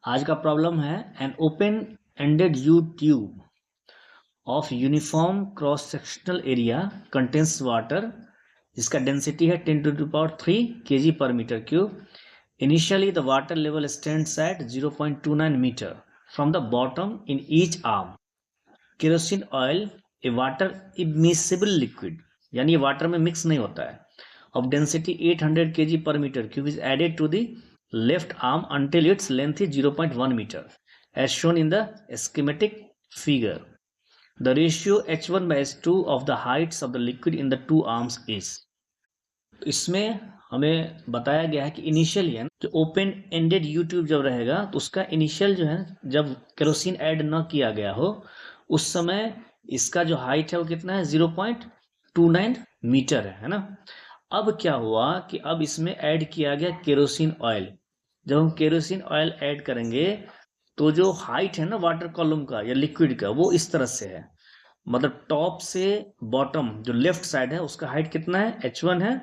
आज का प्रॉब्लम है an open ended you tube of uniform cross sectional area contains water जिसका density है 10⁻³ kg per meter cube. Initially the water level stands at 0.29 meter from the bottom in each arm. Kerosene oil, a water immiscible liquid, यानी ये water में mix नहीं होता है, of density 800 kg per meter cube is added to the left arm until its length is 0.1 meter as shown in the schematic figure. The ratio H1/H2 of the heights of the liquid in the two arms is. इसमें हमें बताया गया है कि initial है जो open ended you tube जब रहेगा तो उसका इनिशियल जो है जब केरोसिन ऐड न किया गया हो उस समय इसका जो हाइट है वो कितना है 0.29 मीटर है ना। अब क्या हुआ कि अब इसमें ऐड किया गया केरोसिन ऑयल। जब हम केरोसिन ऑयल ऐड करेंगे तो जो हाइट है ना वाटर कॉलम का या लिक्विड का वो इस तरह से है, मतलब टॉप से बॉटम जो लेफ्ट साइड है उसका हाइट कितना है H1 है,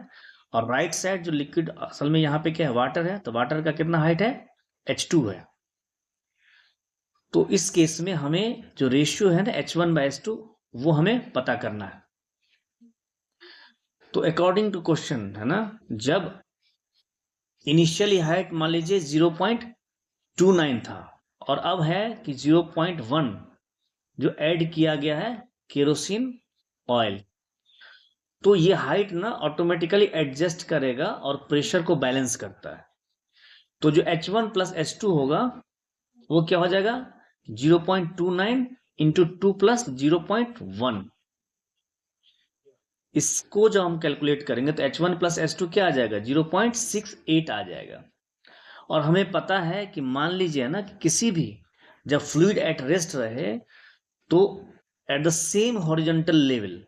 और राइट साइड जो लिक्विड असल में यहाँ पे क्या है वाटर है, तो वाटर का कितना हाइट है H2 है। तो इस केस में हमें जो रेशियो है ना H1/H2 वो हमें पता करना है। तो अकॉर्डिंग टू क्वेश्चन है ना, जब इनिशियली हाइट मान लीजिए 0.29 था और अब है कि 0.1 जो ऐड किया गया है केरोसिन ऑयल, तो ये हाइट ना ऑटोमेटिकली एडजस्ट करेगा और प्रेशर को बैलेंस करता है। तो जो H1 + H2 होगा वो क्या हो जाएगा 0.29 × 2 + 0.1। इसको जब हम कैलकुलेट करेंगे तो H1 + H2 क्या आ जाएगा 0.68 आ जाएगा। और हमें पता है कि मान लीजिए ना कि किसी भी जब फ्लूइड एट रेस्ट रहे तो at the same horizontal level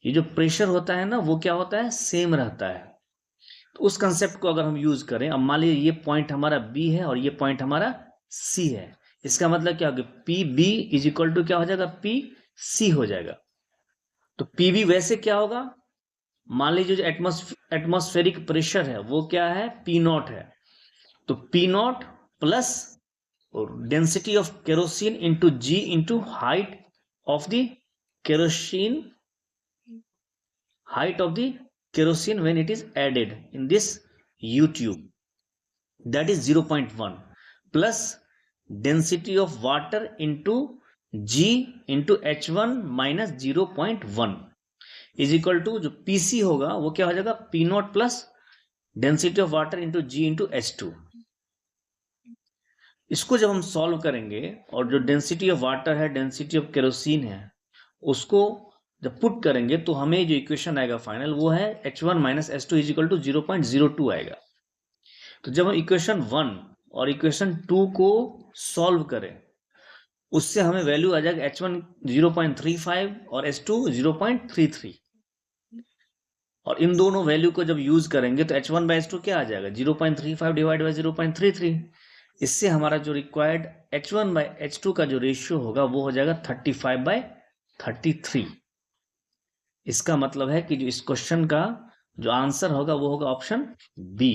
ये जो प्रेशर होता है ना वो क्या होता है सेम रहता है। तो उस कंसेप्ट को अगर हम यूज करें, अब मान लीजिए ये पॉइंट हमारा B है और ये पॉइंट हमारा C है, इसका मतलब क्या होगा PB = क्या हो जाएगा PC हो जाएगा। तो PB वैसे क्या होगा, मान लीजिए जो एटमॉस्फेरिक प्रेशर है वो क्या है P0 है, तो P0 plus density of kerosene into G into height of the kerosene, height of the kerosene when it is added in this U tube, that is 0.1 plus density of water into G into H1 minus 0.1 is equal to जो PC होगा वो क्या हो जाएगा P0 plus density of water into G into H2। इसको जब हम solve करेंगे और जो डेंसिटी ऑफ वाटर है डेंसिटी ऑफ केरोसिन है उसको जब पुट करेंगे तो हमें जो इक्वेशन आएगा फाइनल वो है H1 - H2 = 0.02 आएगा। तो जब हम इक्वेशन 1 और इक्वेशन 2 को सॉल्व करें उससे हमें वैल्यू आ जाएगा H1 0.35 और H2 0.33, और इन दोनों वैल्यू को जब यूज करेंगे तो H1/H2 क्या आ जाएगा 0.35 डिवाइड बाई 0.33। इससे हमारा जो रिक्वायर्ड H1/H2 का जो रेशियो होगा वो हो जाएगा 35/33। इसका मतलब है कि जो इस क्वेश्चन का जो आंसर होगा वो होगा ऑप्शन B।